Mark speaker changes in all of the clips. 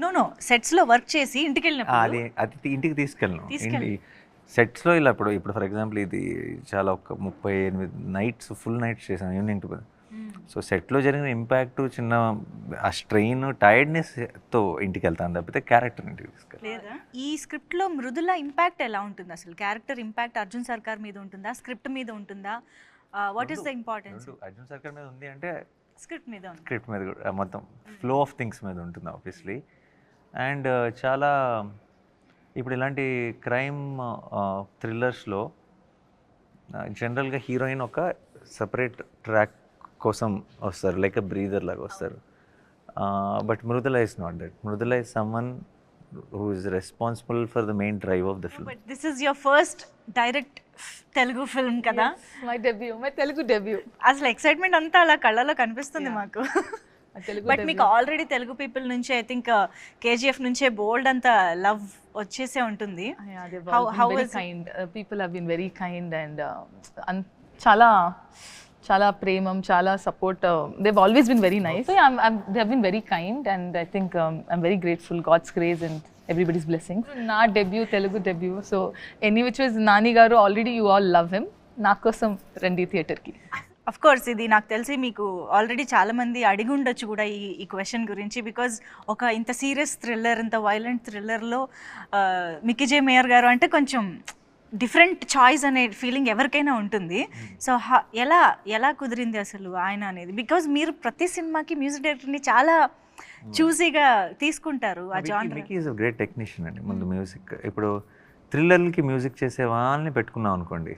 Speaker 1: No no సెట్స్లో work చేసి ఇంటికి వెళ్ళినప్పుడు
Speaker 2: అది అది ఇంటికి తీసుకెళ్ళను. ఇంటి సెట్స్లో ఇలా ఇప్పుడు ఫర్ ఎగ్జాంపుల్ ఇది చాలా ఒక 38 నైట్స్ ఫుల్ నైట్స్ చేశాను ఈవినింగ్ టు. సో సెట్లో జరిగిన ఇంపాక్ట్ చిన్న ఆ స్ట్రెయిన్ టైర్డ్నెస్తో ఇంటికి వెళ్తాను తప్పితే క్యారెక్టర్ ఇంటికి తీసుకెళ్ళి.
Speaker 1: లేదా ఈ స్క్రిప్ట్లో మృదుల ఇంపాక్ట్ ఎలా ఉంటుంది అసలు? క్యారెక్టర్ ఇంపాక్ట్ అర్జున్ సర్కార్ మీద ఉంటుందా, స్క్రిప్ట్ మీద ఉంటుందా? What is the importance?
Speaker 2: Arjun సర్కార్ మీద ఉంది అంటే
Speaker 1: స్క్రిప్ట్ మీద ఉంది.
Speaker 2: స్క్రిప్ట్ మీద కూడా మొత్తం ఫ్లో ఆఫ్ థింగ్స్ మీద ఉంటుంది ఆబ్వియస్లీ. అండ్ చాలా ఇప్పుడు ఇలాంటి క్రైమ్ థ్రిల్లర్స్లో జనరల్గా హీరోయిన్ ఒక సపరేట్ ట్రాక్ కోసం వస్తారు, లైక్ బ్రీదర్ లాగా వస్తారు. But Mridula is not that. Mridula is someone who is responsible for the main drive of the film.
Speaker 1: But this is your first direct Telugu film కదా?
Speaker 3: My Telugu debut.
Speaker 1: అసలు excitement అంతా అలా కళ్ళలో కనిపిస్తుంది మాకు. బట్ మీకు ఆల్రెడీ తెలుగు పీపుల్ నుంచి ఐ థింక్ కేజీఎఫ్ నుంచే బోల్డ్ అంత లవ్ వచ్చేసే ఉంటుంది.
Speaker 3: People have been very kind and చాలా చాలా ప్రేమం, చాలా support. they've always been very nice. They have been very kind and I think I'm very grateful. God's grace and everybody's blessings. నా debut Telugu debut. So any which was Nani garu already you all love him. నా కోసం రండి థియేటర్కి.
Speaker 1: Of course ఇది నాకు తెలిసి మీకు already చాలా మంది అడిగి ఉండొచ్చు కూడా ఈ క్వశ్చన్ గురించి. బికాజ్ ఒక ఇంత సీరియస్ థ్రిల్లర్, ఇంత వైలెంట్ థ్రిల్లర్లో మిక్కీ జే మేయర్ గారు అంటే కొంచెం డిఫరెంట్ చాయిస్ అనే ఫీలింగ్ ఎవరికైనా ఉంటుంది. సో ఎలా కుదిరింది అసలు ఆయన అనేది? బికాజ్ మీరు ప్రతి సినిమాకి మ్యూజిక్ డైరెక్టర్ని చాలా చూసీగా తీసుకుంటారు. ఆ genre
Speaker 2: Mickey is a great technician అండి. ముందు మ్యూజిక్ ఇప్పుడు థ్రిల్లర్కి మ్యూజిక్ చేసే వాళ్ళని పెట్టుకున్నాం అనుకోండి,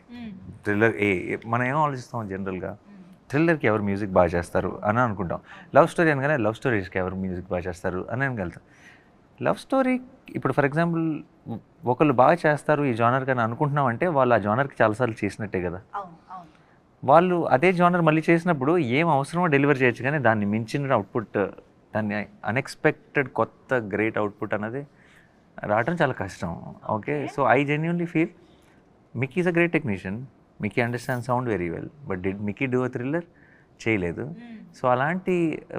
Speaker 2: థ్రిల్లర్ మనం ఏం ఆలోచిస్తాం జనరల్గా, థ్రిల్లర్కి ఎవరు మ్యూజిక్ బాగా చేస్తారు అని అనుకుంటాం. లవ్ స్టోరీ అనగానే లవ్ స్టోరీస్కి ఎవరు మ్యూజిక్ బాగా చేస్తారు అని వెళ్తాం. లవ్ స్టోరీ ఇప్పుడు ఫర్ ఎగ్జాంపుల్ ఒకళ్ళు బాగా చేస్తారు ఈ జానర్ కానీ అనుకుంటున్నాం అంటే వాళ్ళు ఆ జానర్కి చాలాసార్లు చేసినట్టే కదా. వాళ్ళు అదే జానర్ మళ్ళీ చేసినప్పుడు ఏం అవసరమో డెలివర్ చేయొచ్చు, కానీ దాన్ని మించిన అవుట్పుట్, దాన్ని అన్ఎక్స్పెక్టెడ్ కొత్త గ్రేట్ అవుట్పుట్ అన్నది రావడం చాలా కష్టం. Okay, so I genuinely feel Mickey is a great technician. Mickey understand sound very well, but did Mickey do a thriller? చేయలేదు. సో అలాంటి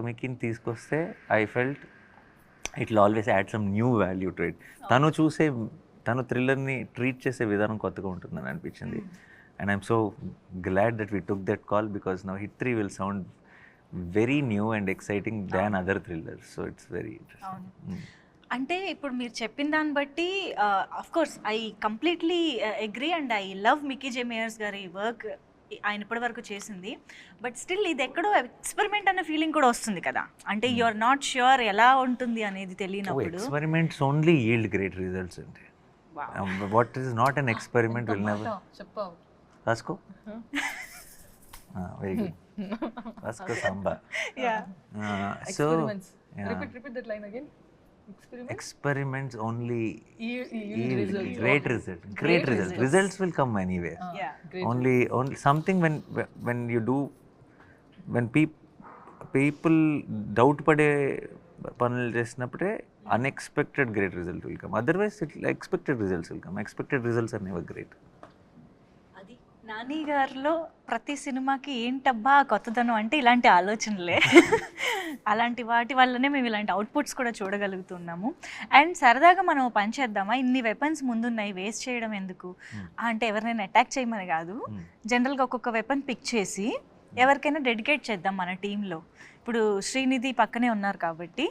Speaker 2: మిక్కీని తీసుకొస్తే I felt it will always add some new value to it. తను థ్రిల్లర్ని treat చేసే విధానం కొత్తగా ఉంటుందని అనిపించింది. And I'm so glad that we took that call because now hit 3 will sound very new and exciting than other thrillers. So it's very interesting.
Speaker 1: అంటే ఇప్పుడు మీరు చెప్పిన దాన్ని బట్టి of course I completely agree and I love Mickey J Meyer గారి work, ఆయన ఇప్పటి వరకు చేసింది. బట్ స్టిల్ ఇది ఎక్కడో ఎక్స్పెరిమెంట్ అనే ఫీలింగ్ కూడా వస్తుంది కదా, అంటే యు ఆర్ నాట్ ష్యూర్ ఎలా ఉంటుంది అనేది తెలియనప్పుడు.
Speaker 2: Experiments only yield great results అండి. What is not an experiment will never.
Speaker 3: చెప్పావు
Speaker 2: రాసుకో. Very good. రాసుకో Samba. So
Speaker 3: repeat that line again.
Speaker 2: Experiments only yield
Speaker 3: great
Speaker 2: results. Great results. Results will come anywhere. Only something when you do, when people doubt pade panulu chesinapude unexpected great result will come. Otherwise expected results will come. Expected results are never great.
Speaker 1: Nani గారిలో ప్రతి సినిమాకి ఏంటబ్బా కొత్తదనం అంటే ఇలాంటి ఆలోచనలే. అలాంటి వాటి వల్లనే మేము ఇలాంటి అవుట్పుట్స్ కూడా చూడగలుగుతున్నాము. అండ్ సరదాగా మనం పని చేద్దామా, ఇన్ని వెపన్స్ ముందున్నాయి వేస్ట్ చేయడం ఎందుకు అంటే ఎవరినైనా అటాక్ చేయమని కాదు, జనరల్గా ఒక్కొక్క వెపన్ పిక్ చేసి ఎవరికైనా డెడికేట్ చేద్దాం మన టీంలో. ఇప్పుడు శ్రీనిధి పక్కనే ఉన్నారు కాబట్టి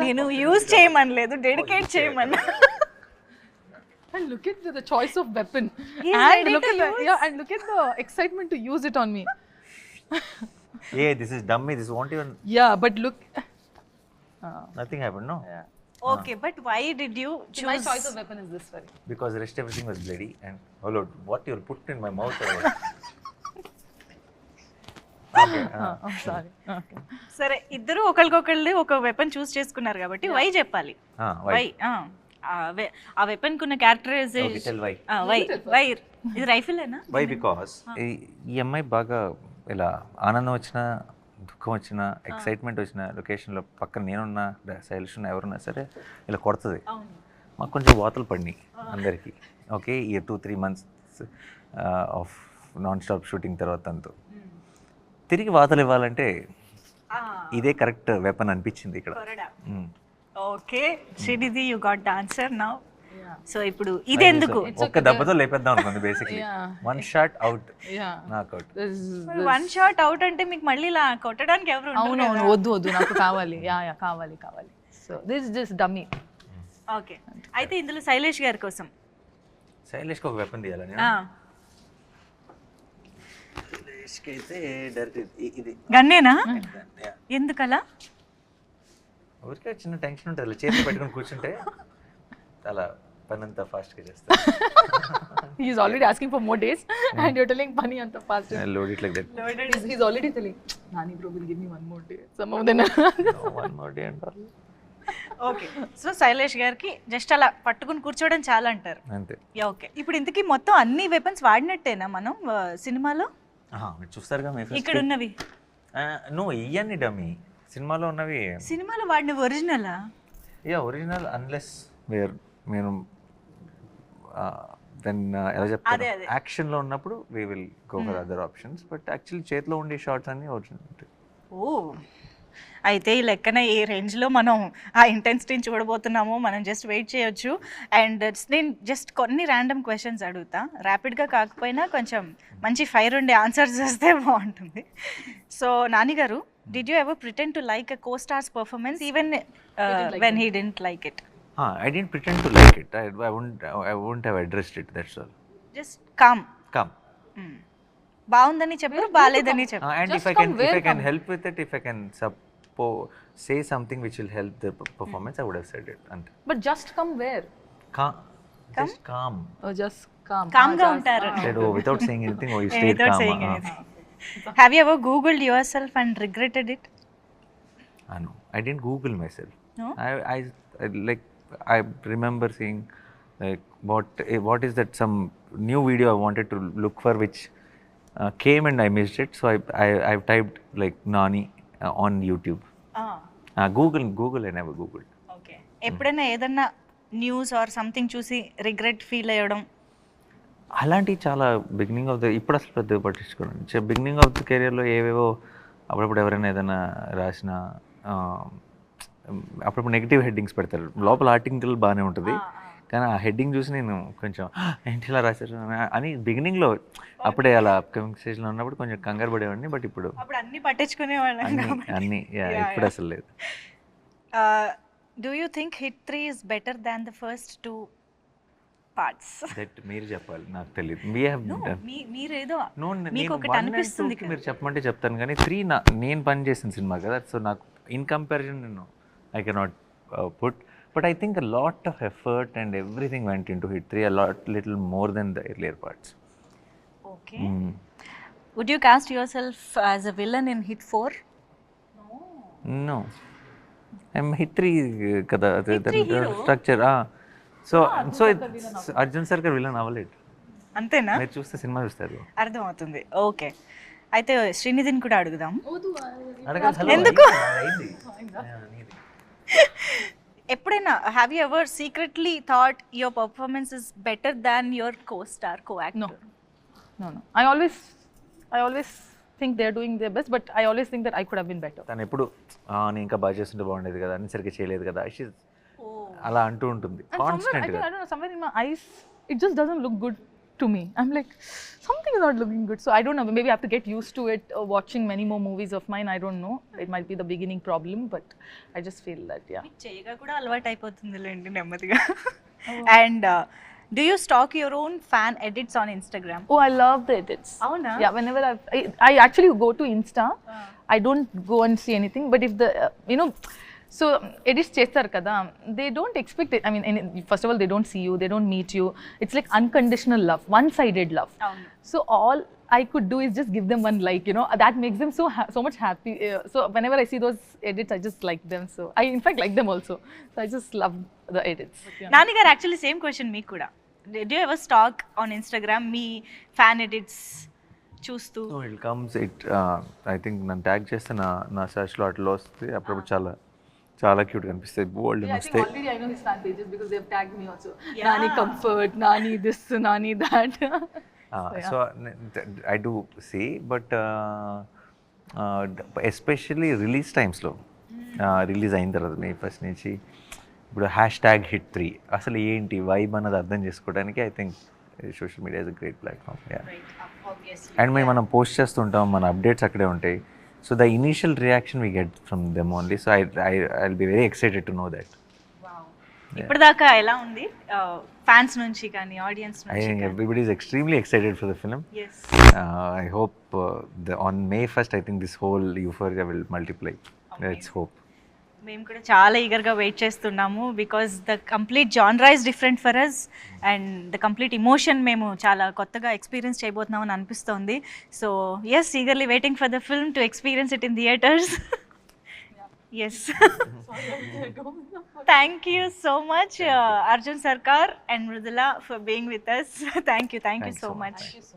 Speaker 1: నేను యూజ్ చేయమనలేదు, డెడికేట్ చేయమన్నా.
Speaker 3: And look at the choice of weapon.
Speaker 1: And
Speaker 3: look at the excitement to use it on me.
Speaker 2: Yeah, this is dummy. This won't even.
Speaker 3: Yeah, but look.
Speaker 2: Nothing happened, no?
Speaker 3: Yeah.
Speaker 1: Okay, but why did you choose?
Speaker 3: My choice of weapon is this one.
Speaker 2: Because the rest everything was bloody and oh Lord, what you put in my mouth or what? Okay.
Speaker 3: I'm sorry. Okay.
Speaker 1: సరే, ఇద్దరు ఒకరికొకళ్ళు ఒక weapon చూస్ చేసుకున్నారు కాబట్టి why చెప్పాలి. Why ఆ weapon కున్న characterisation why ఇది రైఫిలేనా?
Speaker 2: Why because ఈ అమ్మాయి బాగా ఇలా ఆనందం వచ్చినా దుఃఖం వచ్చినా ఎక్సైట్మెంట్ వచ్చిన లొకేషన్లో పక్కన నేనున్నా శైలిష్ ఉన్నా ఎవరున్నా సరే ఇలా కొడుతుంది. మాకు కొంచెం వాతలు పడినాయి అందరికీ. ఓకే, ఈ 2-3 months of non stop shooting తర్వాత అంతా తిరిగి వాతలు ఇవ్వాలంటే ఇదే కరెక్ట్ వెపన్ అనిపించింది ఇక్కడ.
Speaker 1: Okay Srinidhi, you got the answer now. So ఇప్పుడు ఇది ఎందుకు
Speaker 2: ఒక్క దెబ్బతో లేపేద్దాం అనుకుంది బేసిక్లీ. వన్ షాట్ అవుట్, నాక్ అవుట్.
Speaker 1: వన్ షాట్ అవుట్ అంటే మీకు మళ్ళీ ఇలా కొట్టడానికి ఎవరు ఉండరు
Speaker 3: అవును
Speaker 1: కదా?
Speaker 3: వద్దు వద్దు నాకు కావాలి. యా కావాలి. So this is just dummy.
Speaker 1: Okay, అయితే ఇందులో శైలేష్ గారి కోసం
Speaker 2: శైలేష్కి ఒక వెపన్ తీయాలని. శైలేష్కి అయితే డైరెక్ట్ ఇది
Speaker 1: గన్నేనా? ఎందుకలా?
Speaker 2: ఊరికే చిన్న టెన్షన్ ఉంటుంది, చేతిలో పెట్టుకొని కూర్చుంటే అలా పని అంతా ఫాస్ట్గా చేస్తాను.
Speaker 3: He is already asking for more days and you're telling Pani anta fast.
Speaker 2: Load it like that.
Speaker 3: He's already telling, Nani bro will give me one more day. Some of them.
Speaker 2: No, one more day and all.
Speaker 1: Okay, so Shailesh గారికి just అలా పట్టుకుని కూర్చోవడం చాలా అంటారు.
Speaker 2: అంతే.
Speaker 1: Okay, ఇప్పుడు ఇంతకీ మొత్తం అన్ని వెపన్స్ వాడినట్టేనా మనం సినిమాలో?
Speaker 2: మీరు చూస్తారుగా మీ
Speaker 1: ఇక్కడ ఉన్నవి
Speaker 2: నువ్వు ఇవన్నీ డమ్మీ, సినిమాలో ఉన్నవి
Speaker 1: సినిమాలో వాడినవి ఒరిజినలా?
Speaker 2: ఒరిజినల్ అన్లెస్ మీరు దెన్ ఎలా చెప్తారు, యాక్షన్లో ఉన్నప్పుడు we will go for other options. But actually చేతిలో ఉండే షార్ట్స్ అన్నీ ఒరిజినల్ ఉంటాయి.
Speaker 1: ఓ, అయితే ఈ లెక్కన ఏ రేంజ్లో మనం ఆ ఇంటెన్సిటీని చూడబోతున్నామో మనం జస్ట్ వెయిట్ చేయొచ్చు. అండ్ నేను జస్ట్ కొన్ని ర్యాండమ్ క్వశ్చన్స్ అడుగుతా, ర్యాపిడ్గా కాకపోయినా కొంచెం మంచి ఫైర్ ఉండే ఆన్సర్స్ వస్తే బాగుంటుంది. సో నాని గారు, did you ever pretend to like a co-star's performance even when he didn't like it?
Speaker 2: I didn't pretend to like it. I wouldn't have addressed it, that's all.
Speaker 1: Just come.
Speaker 2: Come.
Speaker 1: బాగుందని చెప్పారు, బాలేదని చెప్పారు.
Speaker 2: And if I can help with it, if I can say something which will help the performance, I would have said it.
Speaker 3: But just come where?
Speaker 2: Just calm.
Speaker 3: Oh, just calm.
Speaker 1: Calm గా ఉంటారు.
Speaker 2: Said, without saying anything, you stayed
Speaker 1: Without
Speaker 2: calm.
Speaker 1: saying anything. Have you ever Googled yourself and regretted it?
Speaker 2: No, I didn't Google myself.
Speaker 1: No?
Speaker 2: I remember seeing like what is that, some new video I wanted to look for which came and I missed it, so I've typed like Nani on YouTube. Google I never Googled.
Speaker 1: Okay, ఎప్పుడైనా ఏదన్నా news or something చూసి regret feel అయ్యడం?
Speaker 2: అలాంటివి చాలా beginning of the, ఇప్పుడు అసలు పెద్దగా పట్టించుకోండి. Beginning of the కెరియర్లో ఏవేవో అప్పుడప్పుడు ఎవరైనా ఏదైనా రాసిన అప్పుడప్పుడు నెగిటివ్ హెడ్డింగ్స్ పెడతారు, లోపల ఆర్టికల్ బాగానే ఉంటుంది కానీ ఆ హెడ్డింగ్ చూసి నేను కొంచెం ఏంటి ఇలా రాశారు అని బిగినింగ్లో అప్పుడే అలా అప్కమింగ్ స్టేజ్లో ఉన్నప్పుడు కొంచెం కంగారు పడేవాడిని. బట్ ఇప్పుడు
Speaker 1: అన్ని పట్టించుకునేవాళ్ళం.
Speaker 2: అన్నీ ఇప్పుడు అసలు లేదు.
Speaker 1: Do you think hit 3 is better than the first 2 parts?
Speaker 2: That మీరు చెప్పాలి, నాకు తెలియదు.
Speaker 1: మీరేదో మీకు ఒకటి అనిపిస్తుంది.
Speaker 2: మీరు చెప్పమంటే చెప్తాను కానీ 3 నేను పని చేసిన సినిమా కదా, సో నాకు ఇన్ కంపారిజన్ నేను I cannot put, but I think a lot of effort and everything went into Hit 3, little more than the earlier parts.
Speaker 1: Okay. Would you cast yourself as a villain in Hit 4?
Speaker 2: No. I'm Hit 3 kada, the structure. So it's Arjun Sarkar villain అవ్వలేదు.
Speaker 1: అంతేనా?
Speaker 2: మీరు చూస్తే cinema చూస్తారు,
Speaker 1: అర్థమవుతుంది. Okay, అయితే శ్రీనిధిని కూడా అడుగుదాం.
Speaker 2: ఎందుకు
Speaker 1: ఎప్పుడైనా have you ever secretly thought your performance is better than your co-star, co-actor?
Speaker 3: No. I always think they're doing their best, but I always think that I could have been better.
Speaker 2: తను ఎప్పుడు నేను ఇంకా బాగా చేస్తుంటే బాగుండేది కదా, అన్ని సరిగ్గా చేయలేదు కదా, అలా అంటూ ఉంటుంది కాన్స్టెంట్ గా.
Speaker 3: I don't know, somewhere in my eyes it just doesn't look good to me. I'm like, something is not looking good. So I don't know, maybe I have to get used to it, watching many more movies of mine. I don't know, it might be the beginning problem, but I just feel that
Speaker 1: చేయగా కూడా అలవాటు అయిపోతుందిలేండి నెమ్మదిగా. And do you stalk your own fan edits on Instagram?
Speaker 3: Oh, I love the edits.
Speaker 1: Avuna?
Speaker 3: Yeah, whenever I actually go to Insta, I don't go and see anything, but if the so edits chestar kada, they don't expect it. I mean, first of all, they don't see you, they don't meet you. It's like unconditional love, one-sided love. So all I could do is just give them one like, that makes them so much happy. So whenever I see those edits, I just like them. So I in fact like them also. So I just love the edits.
Speaker 1: Nani garu, actually same question me kuda. Do you ever stalk on Instagram me fan edits చూస్తూ?
Speaker 2: No, it comes, I think నన్ను tag చేస్తే నా సెర్చ్లో అట్లా వస్తే అప్పుడు చాలా cute కనిపిస్తాయి, బోల్డ్ వస్తాయి.
Speaker 3: Already I know his fan pages because they have tagged me also. Nani comfort, Nani this, Nani that.
Speaker 2: So I do see, but especially release టైమ్స్లో రిలీజ్ అయిన తర్వాత May 1st నుంచి ఇప్పుడు #Hit3 అసలు ఏంటి వైబ్ అన్నది అర్థం చేసుకోవడానికి I think social media is a great platform. And మనం పోస్ట్ చేస్తుంటాం, మన అప్డేట్స్ అక్కడే ఉంటాయి. So the initial reaction we get from them only. So I be very excited to know that.
Speaker 1: ఇప్పటిదాకా ఎలా ఉంది ఫ్యాన్స్ నుంచి కానీ ఆడియన్స్
Speaker 2: I
Speaker 1: నుంచి
Speaker 2: think everybody is extremely excited for the film.
Speaker 1: yes
Speaker 2: I hope on May 1st, I think this whole euphoria will multiply. Let's hope.
Speaker 1: మేము కూడా చాలా ఈగర్గా వెయిట్ చేస్తున్నాము because the complete genre is different for us and the complete emotion మేము చాలా కొత్తగా experience చేయబోతున్నామని అనిపిస్తోంది. So yes eagerly waiting for the film to experience it in theatres. Yes thank you so much Arjun Sarkar and Mridula for being with us. Thank you
Speaker 2: Thanks
Speaker 1: so
Speaker 2: so
Speaker 1: much.
Speaker 2: much.